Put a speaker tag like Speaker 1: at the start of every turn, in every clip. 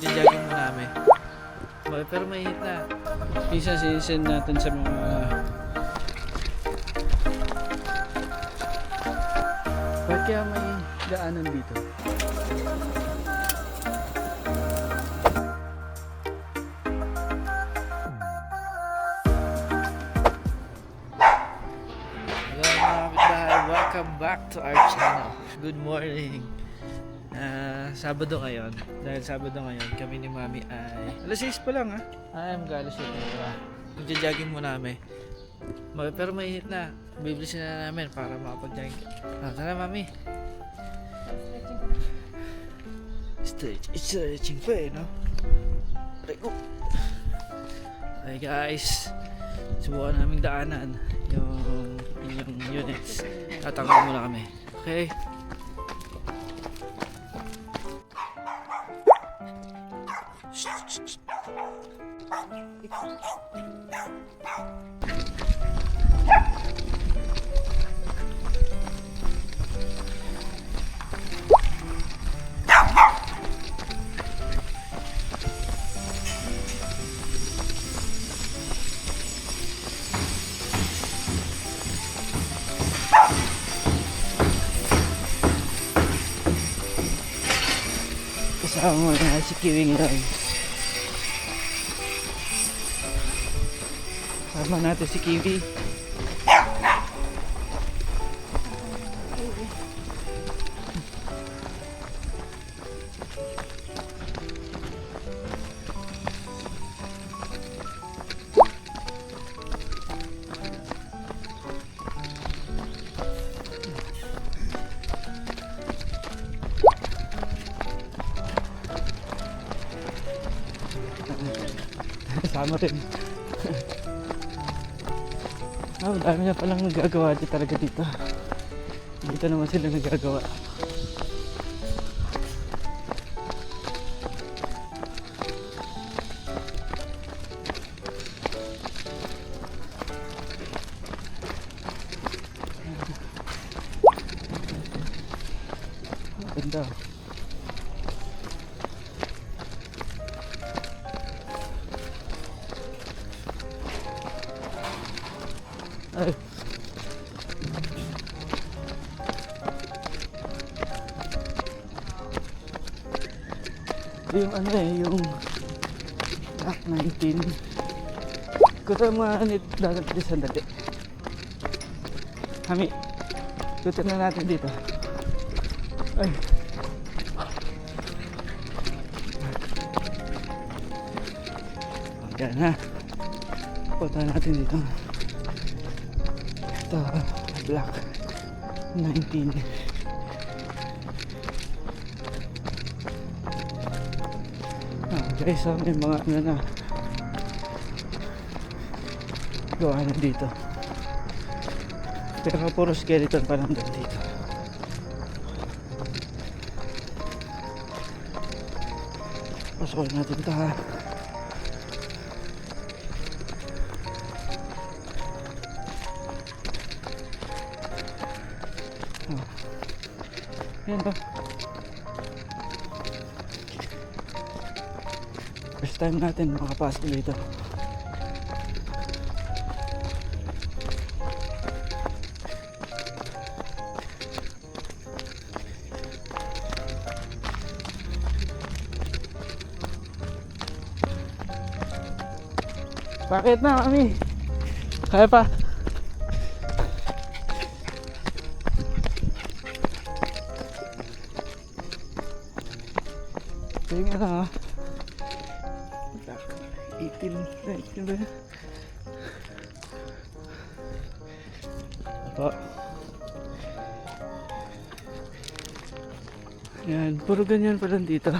Speaker 1: Magja-jogging muna kami. Pero mainit na. Isa sisend natin sa mga bakit kaya may daanan dito? Hello mga kapitbahay, welcome back to our channel. Good morning. Sabado ngayon. Dahil Sabado ngayon, kami ni Mami ay alas 6 pa lang ha. Ay, mag-alas 7 pa. Magja-jogging muna kami. Pero mainit na. Bibilisin na namin para makapag-jogging. Tara Mami. Stretching pa eh, no? Hey guys, subukan naming daanan yung inyong units. Tatanggal muna kami. Okay? Kasama mo na si Kiwing lang. Kasama natin si Kiwi. Kasama rin. Dami na palang nagagawa dito talaga dito. Dito naman sila nagagawa. Ganda. Ay. Yung ano eh, yung Track 19. Kuta mga anit dagat di sandali. Kami, kuta na natin dito. Ay. Yan na. Kuta natin dito. Black 19. Guys, may mga ano na gawa na dito, pero puro skeleton pa lang dito. Pasukin natin ito ha. Yan ba? First time natin makapasok dito. Bakit na, Mami? Kaya pa? Kaya nga lang ha. 18 ba? Ito. Yan, puro ganyan pa lang dito.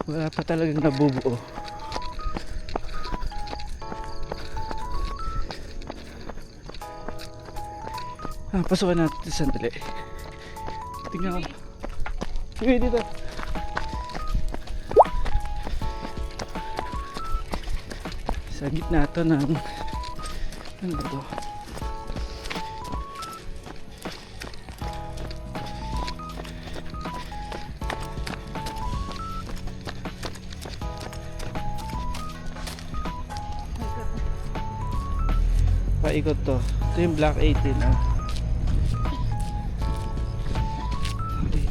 Speaker 1: Wala pa talagang nabubuo. Pasukan natin sandali. Tingnan ko. Sige dito. Sa gitna ito ng ano ba ito? paikot to. Ito yung Block 18 ah.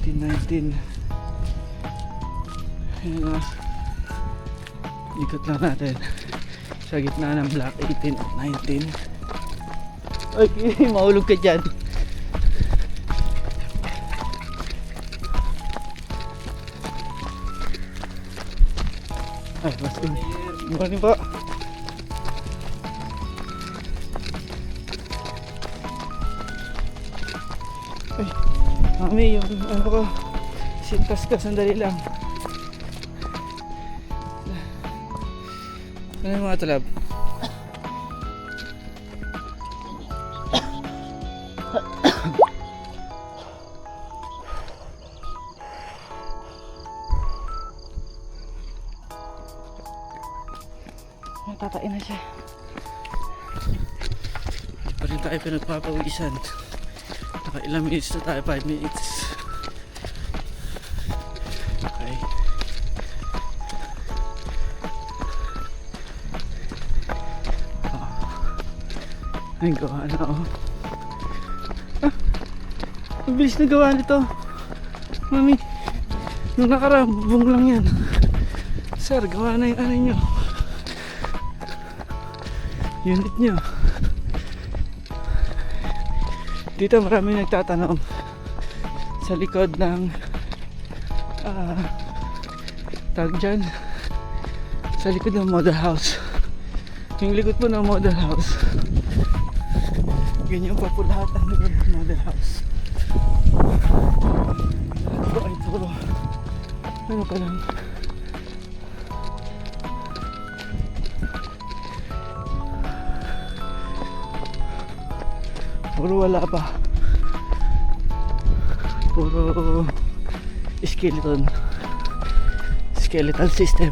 Speaker 1: 18, 19. Ayan ah. Ikot lang natin sa gitna ng Block 18 at 19. Ay, maulog ka dyan. Ay, mas in. Morning po. Ay, mami, yung ano ko, sintas ka, sandali lang. Ano yung mga talab? Tatain na siya. Hindi pa rin tayo pinagpapawisan. Naka ilang minutes na tayo, 5 minutes. Okay. Ay, gawa na oh. Ah, ang bilis na gawa nito. Mami, nung nakaraan, bubong lang yan. Sir, gawa na yung ano nyo. Unit nyo. Dito marami nagtatanong sa likod ng tag dyan, sa likod ng model house. Yung likod po ng model house, ganyan pa po lahat ang likod ng model house. Ito ay puro ano ka lang, puro wala pa, puro skeletal system.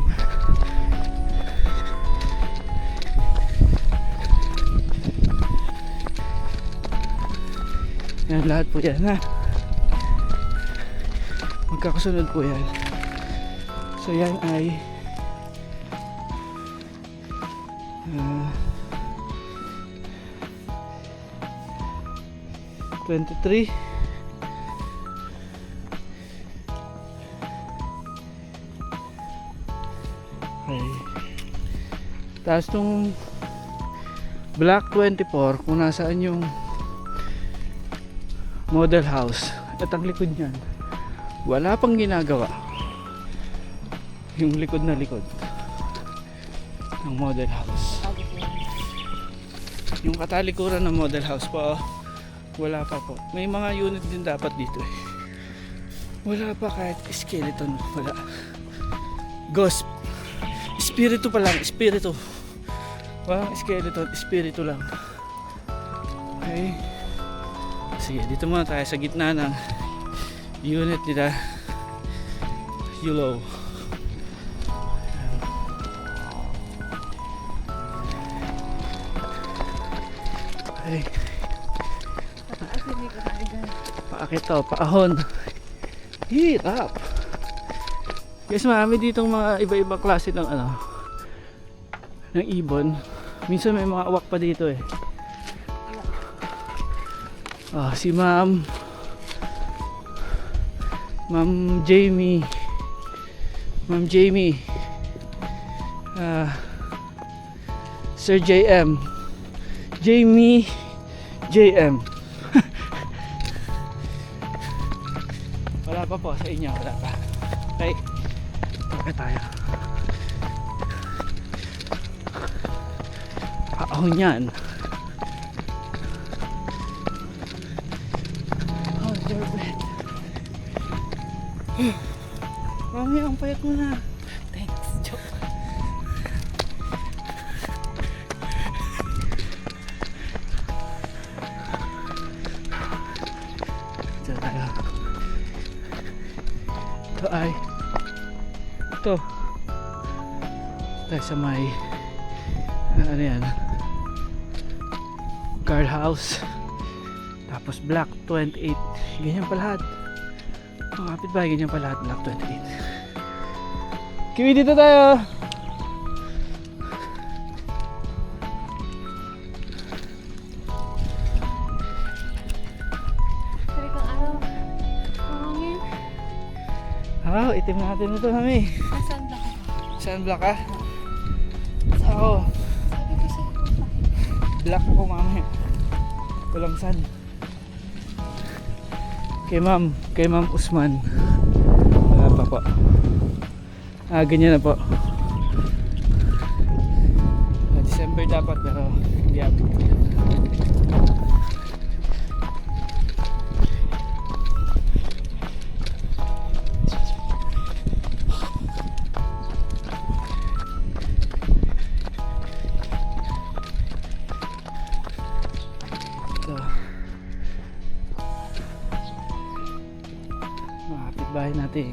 Speaker 1: Yan lahat po yan ha, magkakasunod po yan. So yan ay 23. Okay. Tapos nung Block 24, kung nasaan yung model house at ang likod niyan, wala pang ginagawa. Yung likod na likod ng model house, yung katalikuran ng model house pa, wala pa po. May mga unit din dapat dito eh. Wala pa kahit skeleton. Wala. Ghost. Espiritu pa lang. Espiritu. Walang skeleton. Espiritu lang. Okay. Sige, dito muna tayo sa gitna ng unit nila Yulo. Okay. Paakit to, paahon. Hirap. Guys, marami ditong mga iba-ibang klase ng ano, ng ibon. Minsan may mga awak pa dito eh. Si Ma'am Jamie. Ma'am Jamie. Sir JM. Jamie JM. Wala pa po sa inyo, wala pa. Okay. Okay tayo. Paahon yan. Oh, Gerbet. Mami, ang payat mo na. Thanks, joke. Ito tayo. Ito ay ito tayo sa may ano yan, guard house, tapos Block 28. Ganyan pa lahat mga kapitbahay, ganyan pa lahat. Block 28. Kiwi, dito tayo. Wow, itim natin ito, mami.
Speaker 2: Nasaan ba ka?
Speaker 1: Sunblock ka? Ako.
Speaker 2: Sabi ko sa'yo,
Speaker 1: Black ako, mami. Walang sun. Kay Ma'am Usman. Wala pa po. Ganyan na po. December dapat pero hindi abot. Mga kapitbahay natin,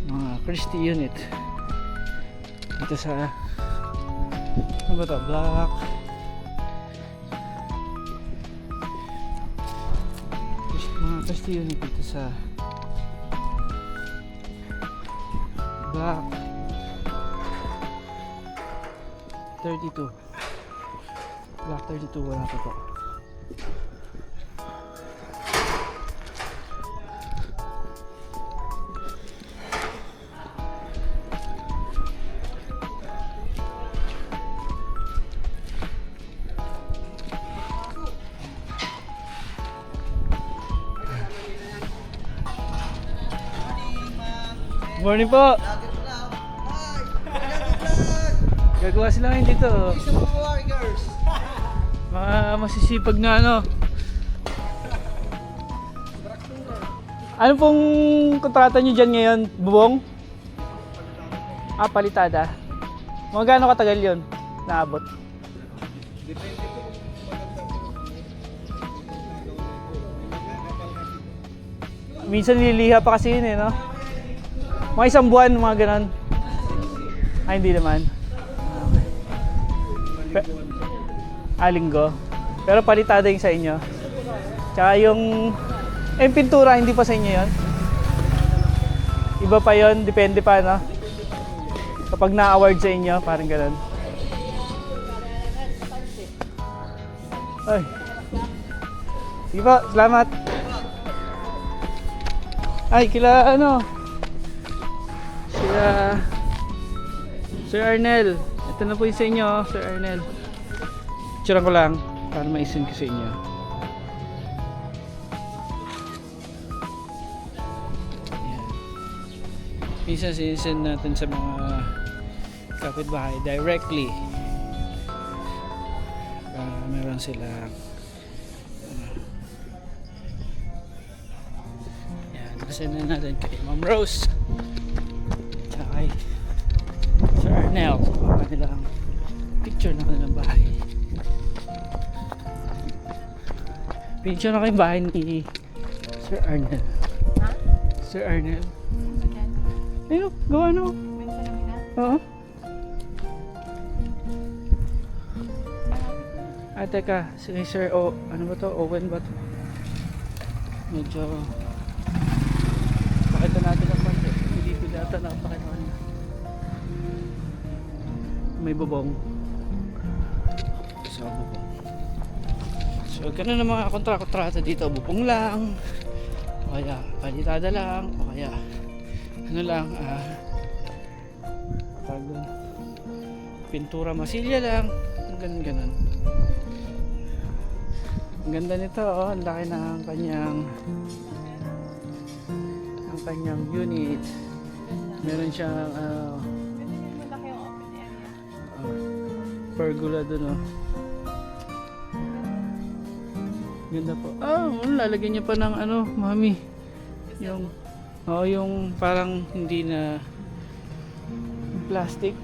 Speaker 1: mga Christie unit dito sa ano ba ito? Black mga Christie unit dito sa Black 32 Black 32 wala pa po. Morning po. Gagawa sila ngayon dito. Mga masisipag na ano. Ano pong kontrata nyo dyan ngayon? Bubong? Palitada. Mga gaano katagal yun? Naabot? Minsan nililiha pa kasi yun eh, no? Mga isang buwan, mga ganon. Hindi naman. Linggo. Pero palitada yung sa inyo. Tsaka yung pintura, hindi pa sa inyo yun? Iba pa yun, depende pa, no? Kapag na-award sa inyo, parang ganon. Ay. Sige po, salamat. Ay, kila ano? Sir Arnel. Ito na po yung sa inyo, Sir Arnel. Picturean ko lang para ma-send ko sa inyo. Ayan. Minsan sinisend natin sa mga kapitbahay directly. Meron sila send na natin kay Ma'am Rose tsaka kay Sir Arnel kanilang picture na kanilang bahay. Picture na kayong bahay ni Sir Arnel.
Speaker 2: Ha?
Speaker 1: Sir Arnel
Speaker 2: Again?
Speaker 1: ayun, gawa na. Oo. Teka, si Sir ano ba to? Owen ba to? Medyo pakita natin ang konti. Hindi pinata na pakita niya. May bubong. So, bubong. So, ganun ang mga kontrata dito. Bubong lang. O kaya, palitada lang. O kaya, ano lang, pintura masilya lang. Ganun. Ang ganda nito, oh. Ang laki ng kanyang unit. Meron siyang
Speaker 2: Malaki yung open area.
Speaker 1: pergola dun, oh. Ganda po. Lalagyan niya pa ng ano, mami. Yung parang hindi na plastic.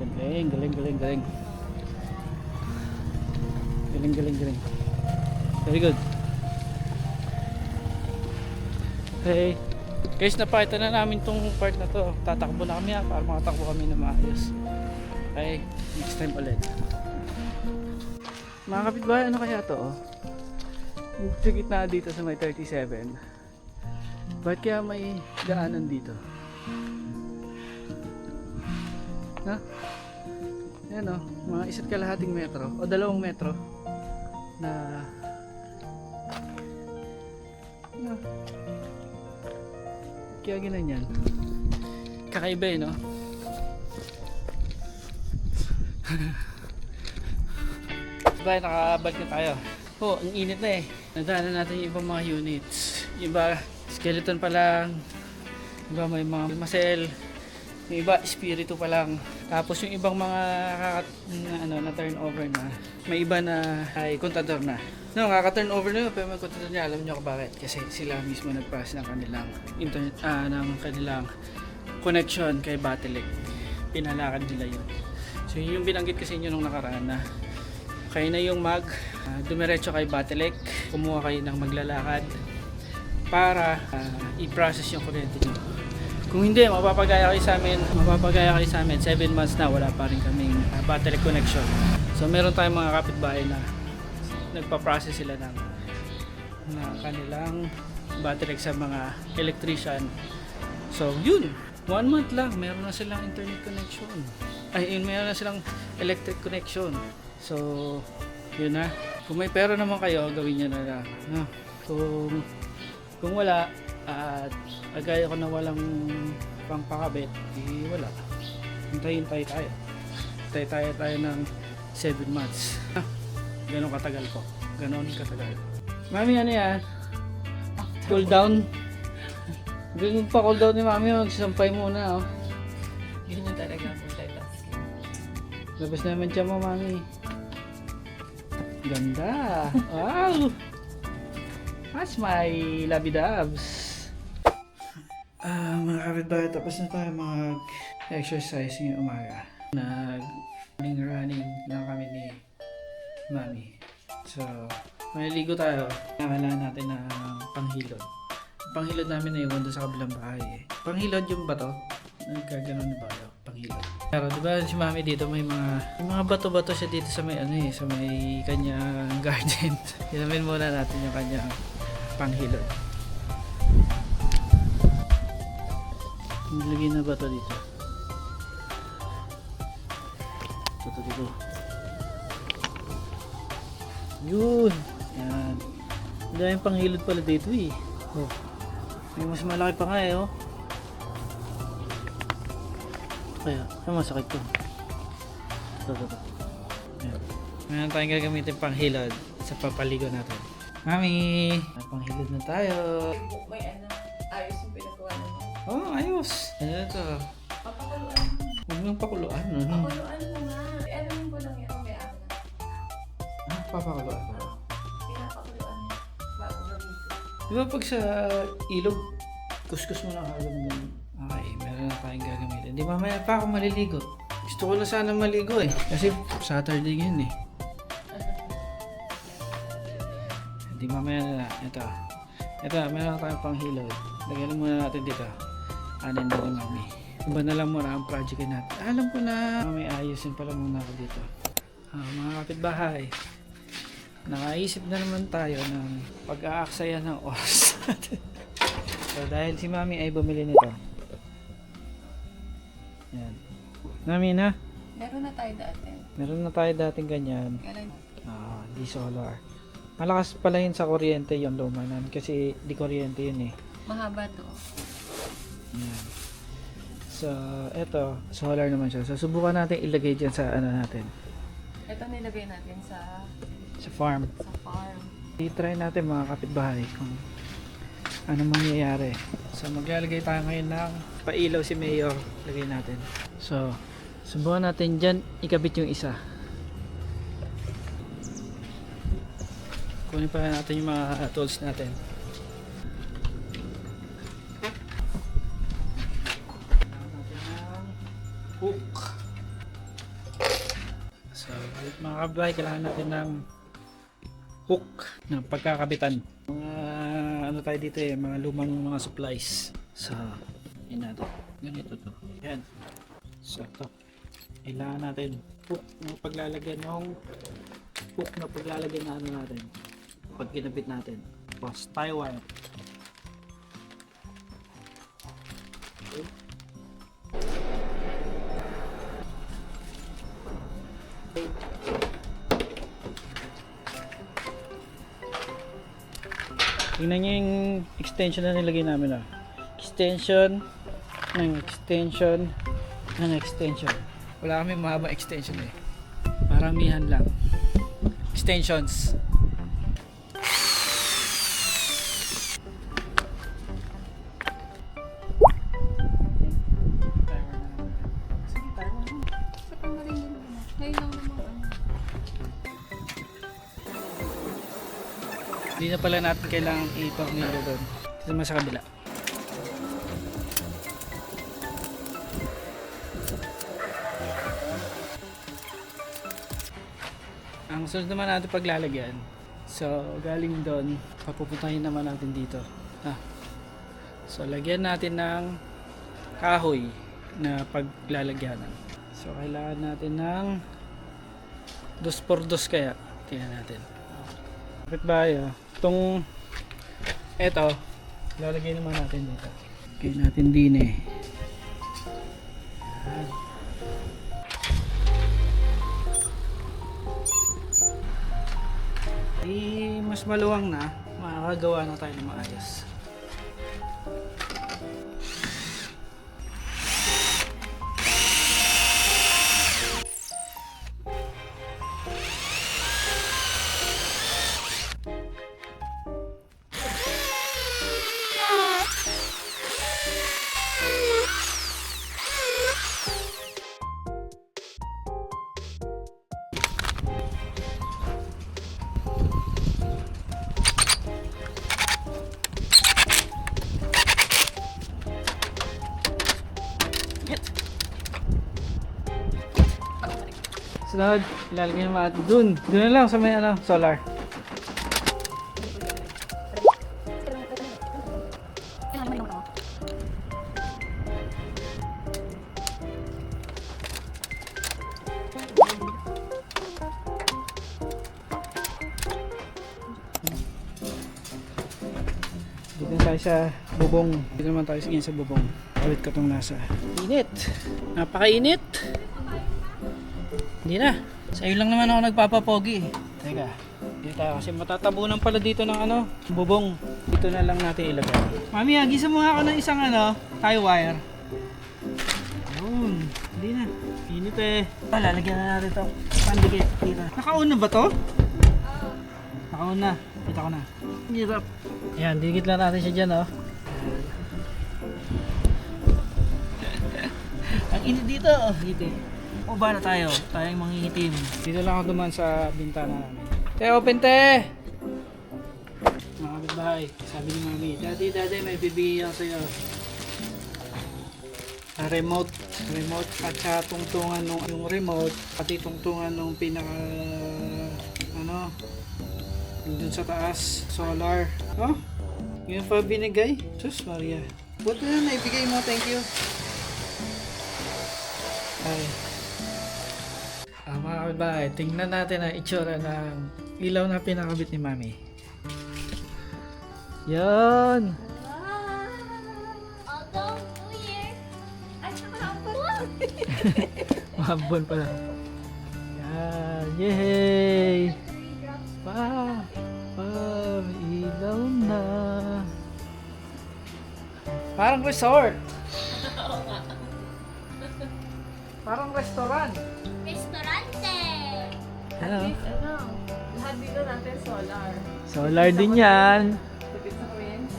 Speaker 1: Galing. Galing. Very good. Okay. Guys, napakita na namin tong part na to. Tatakbo na kami para makatakbo kami na maayos. Okay, next time ulit. Mga kapitbahay, ano kaya to? Sa gitna dito sa may 37. Bakit kaya may daanan dito? Ha? Yan o, mga 1.5 metro o 2 metro na kaya ginanyan? Kakaiba eh, no? Diba, nakabalik na tayo. Oh, ang init na eh. Nadaanan natin yung ibang mga units. Yung iba, skeleton pa lang. Yung iba, may mga muscle. Yung iba, espiritu pa lang. Tapos yung ibang mga na turnover na, may iba na ay kontador na. No, kaka-turnover na yun, pero may kontador niya. Alam niyo kung bakit? Kasi sila mismo nag-pass ng kanilang internet, ng kanilang connection kay Battlefield. Pinalakad nila yun. So yun yung binanggit kasi inyo nung nakaraan na kayo na yung dumiretso kay Battlefield, kumuha kayo ng maglalakad para i-process yung kuryente nyo. Kung hindi, mapapagaya kayo sa amin, 7 months na wala pa rin kaming Battlefield connection. So meron tayong mga kapitbahay na nagpa-process sila ng kanilang Battlefield sa mga electrician. So yun, 1 month lang meron na silang internet connection. Meron na silang electric connection. So yun na. Kung may pera naman kayo, gawin nyo na lang. No? Kung wala, at agaya ko na walang pangpakabit, wala. Hintay tayo. Hintay tayo ng 7 months. Ganon katagal po. Ganon katagal. Mami, ano yan? Cool down? Ganun pa cool down ni Mami. Magsasampay muna. Oh.
Speaker 2: Yun yung talaga multitasking.
Speaker 1: Labas naman dyan mo, Mami. Ganda. Wow! That's my labidabs. Mga kapitbahay, tapos na tayo mag-exercise ngayong umaga. Running lang kami ni Mami. So, maliligo tayo. Kailangan natin ng panghilod. Panghilod namin na iwan doon sa kabilang bahay eh. Panghilod yung bato. Nagkaganon na ba? Panghilod. Pero diba si Mami dito may mga bato-bato siya dito sa may sa may kanyang garden. Ilamin muna natin yung kanyang panghilod. Nilagay na bato dito. Dito. Yun. Yan. Ang daming panghilod pala dito eh. Oh. May mas malaki pa nga eh oh. Kaya, masakit to. Ito. Ayan. Ngayon tayong gagamitin panghilod sa papaligo natin. Mami! May panghilod na tayo.
Speaker 2: May ayos yung pinagawa naman.
Speaker 1: Oh, ayos! Ano na to?
Speaker 2: Papakuluan mo.
Speaker 1: Huwag nang pakuluan.
Speaker 2: Papakuluan mo nga. Ano ko lang yan. May ako na.
Speaker 1: Papakuluan ba?
Speaker 2: Pinapakuluan mo. Bago gamitin.
Speaker 1: Di ba pag sa ilog, kuskus mo lang agad ng okay, meron na tayong gagamitin. Di mamaya pa ako maliligo. Gusto ko na sana maligo eh. Kasi Saturday yun eh. Di mamaya na. Ito, meron na tayong panghilod. Lagyan muna natin dito. Anin na ni Mami. Iba na lang muna ang project natin. Alam ko na may ayusin pala muna ako dito. Mga kapitbahay. Nakaisip na naman tayo ng pag-aaksaya ng oras natin. So dahil si Mami ay bumili nito. Yan. Mami na. Meron na tayo dating ganyan. Di solar. Malakas pala yun sa kuryente yung lumanan kasi di kuryente yun eh.
Speaker 2: Mahaba to.
Speaker 1: Yan. So, eto, solar naman siya. So, subukan natin ilagay dyan sa ano natin.
Speaker 2: Ito nilagay natin sa
Speaker 1: Farm.
Speaker 2: farm.
Speaker 1: I-try natin mga kapitbahay kung ano mangyayari. So maglalagay tayo ngayon ng pailaw si Mayor. Lagay natin. So subukan natin dyan ikabit yung isa. Kunin pa natin yung mga tools natin. Hook. So mga kapitbahay, kailangan natin ng hook ng pagkakabitan. Mga ano tayo dito eh, mga lumang mga supplies. So, yun natin. Ganito to. Yan. So, ito. Kailangan natin hook na paglalagyan ng hook na paglalagyan na ano natin. Pag kinabit natin. Tapos, tie wire. Okay. Tingnan nyo yung extension na nilagay namin extension ng extension ng extension. Wala kami mahaba extension eh. Maramihan lang. Extensions.
Speaker 2: Sa pamarin yun naman. Ngayon lang naman ano.
Speaker 1: Hindi na pala natin kailangan i-tornilyo doon. Dito naman sa kabila. Ang sunod naman natin paglalagyan. So, galing doon, papupuntahin naman natin dito. So, lagyan natin ng kahoy na paglalagyanan. So, kailangan natin ng 2x2 kaya. Tingnan natin. Kapit ba yun? Eto, lalagay naman natin dito. Lagay natin din eh. Yan. Mas maluwang na, makakagawa na tayo ng maayos. Sunod, ilalagay naman natin dun. Dun na lang sa may solar. Dito na tayo sa bubong. Dito naman tayo sa bubong. Ulit ko itong nasa. Init! Napakainit! Hindi na. Sa iyo lang naman ako nagpapapogi. Teka. Dito tayo kasi matatabunan pala dito ng bubong. Dito na lang natin ilagay. Mami, gisa mo nga ako ng isang tie wire. Ayun. Hindi na. Init eh. Lalagyan na natin ito. Pandikit. Dito. Naka-on na ba to? Naka-on na. Kita ko na. Hirap. Ayan, dikit lang natin siya dyan Ang init dito. Dito. O ba na tayo? Tayong mangingitim. Dito lang ako duman sa bintana namin. Te, open te! Mga kapitbahay, sabi ni Mami, Daddy, may bibigyan ako sa'yo. Remote at sa tungtungan yung remote, pati tungtungan nung pinaka, yung dun sa taas, solar. Oh, yun pa binigay. Sus Maria. Buti na naibigay mo, thank you. Ay. Mga kapitbahay, tingnan natin ang itsura ng ilaw na pinakabit ni Mami. Yan!
Speaker 2: Although New Year, ay nakahapon.
Speaker 1: Mahabon pala. Yan! Yay! Wow! Wow! Ilaw na! Parang resort! Parang restaurant!
Speaker 2: Restaurante!
Speaker 1: Hello.
Speaker 2: Lahat dito natin solar.
Speaker 1: Solar din yan.
Speaker 2: Tipid sa kuryente.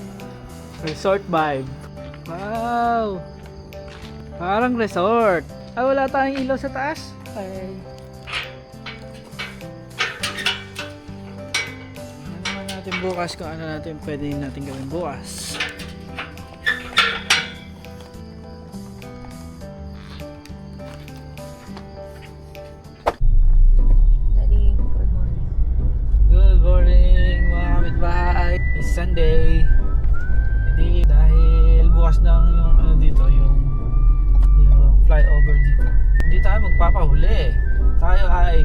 Speaker 1: Resort vibe. Wow! Parang resort. Wala tayong ilaw sa taas. Ay. Ano naman natin bukas kung ano natin pwede natin gawin bukas. Sunday. Hindi dahil bukas ng yung dito yung flyover dito. Hindi tayo magpapahuli. Tayo ay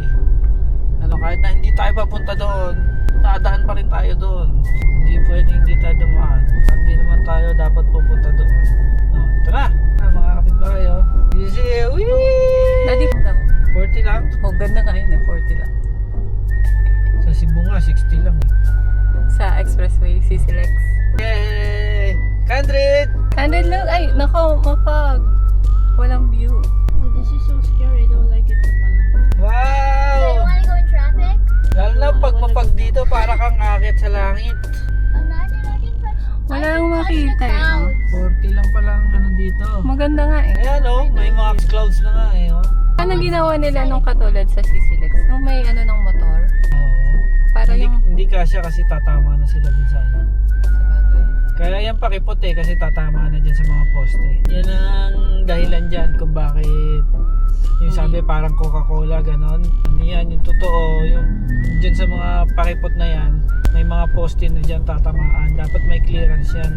Speaker 1: kahit na hindi tayo papunta doon, nadaan pa rin tayo doon. Hindi pwedeng hindi tayo dumaan. Hindi naman tayo dapat pupunta doon. Ito na. Mga kapitbahay Easy. Whee!
Speaker 2: Daddy,
Speaker 1: 40 lang.
Speaker 2: oh, ganda ka yun 40 lang.
Speaker 1: Sa Cebu nga 60 lang.
Speaker 2: Sa expressway, CC Lex.
Speaker 1: Yay! 100!
Speaker 3: Candid, look! Ay, nako, mapag. Walang view.
Speaker 2: Oh, this is so scary. I don't like it.
Speaker 1: Wow!
Speaker 4: wanna go in traffic?
Speaker 1: Lalo na pag mapag dito, para kang akit sa langit.
Speaker 4: Imagine I can touch.
Speaker 3: Wala nang makita eh.
Speaker 1: 40 lang palang ano dito.
Speaker 3: Maganda nga eh.
Speaker 1: Ayan oh, may mga clouds na nga eh oh.
Speaker 3: Ano ginawa nila nung katulad sa Sisilex? Nung may ano ng motor?
Speaker 1: Oo.
Speaker 3: Para
Speaker 1: Hindi,
Speaker 3: yung...
Speaker 1: hindi kasya kasi tatama na sila dun sa ano.
Speaker 3: Sabagay.
Speaker 1: Kaya yan pakipot eh kasi tatama na dyan sa mga poste. Yan ang dahilan dyan kung bakit yung sabi parang Coca-Cola ganon. Ano yan, yung totoo, yung dyan sa mga pakipot na yan, may mga poste na dyan tatamaan. Dapat may clearance yan.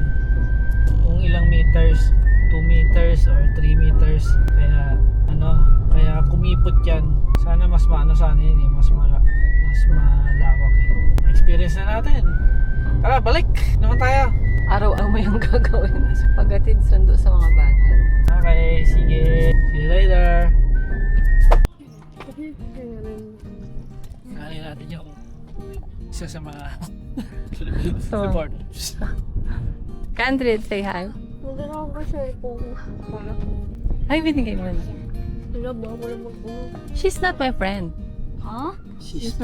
Speaker 1: Kung ilang meters, 2 meters or 3 meters. Kaya ano, kaya kumipot yan. Sana mas maano sana yun eh, mas malawak eh. Experience na natin. Tara, balik naman tayo.
Speaker 3: Araw-araw mo yung gagawin. Paghatid sundo sa mga bata.
Speaker 1: Okay, sige. See you later. Kaya natin yung isa sa mga supporters.
Speaker 3: Candid, say hi.
Speaker 4: Hindi na ako sure kung
Speaker 3: Ay, binigay mo na.
Speaker 4: wala ba ako lang mag-uwi.
Speaker 3: She's not my friend.
Speaker 4: Huh?
Speaker 1: She's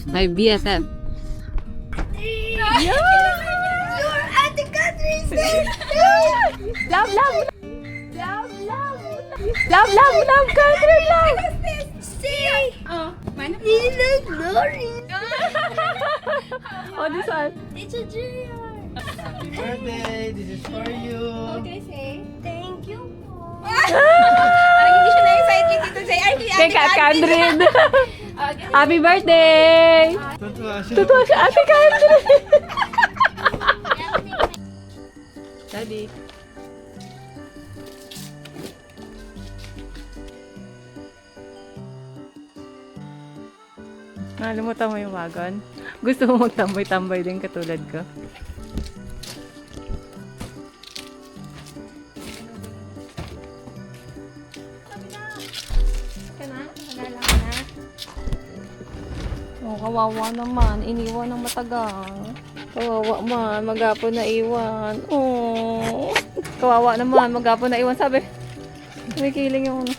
Speaker 3: My BFF.
Speaker 4: You're at the country station!
Speaker 3: Love, love,
Speaker 4: Love, love!
Speaker 3: love, love, love, country love.
Speaker 4: See! Oh, Nina Glory!
Speaker 3: Oh, this one.
Speaker 4: It's a junior!
Speaker 1: Happy birthday! This is for you!
Speaker 4: What can I say? Thank you po!
Speaker 2: Parang hindi siya na-excite kay Tito Jay. Ay,
Speaker 3: Kay Kat Candrid. Happy birthday!
Speaker 1: Totoo siya.
Speaker 3: Totoo siya, Ate Candrid. Daddy. Nakalimutan mo yung wagon? Gusto mo magtambay-tambay din katulad ko?
Speaker 4: Ka na? Nalala ka na?
Speaker 3: Oh, kawawa naman. Iniwan ng matagal. Kawawa man. Magapo na iwan. Oh. Kawawa naman. Magapo na iwan. Sabi. May kiling yung ano.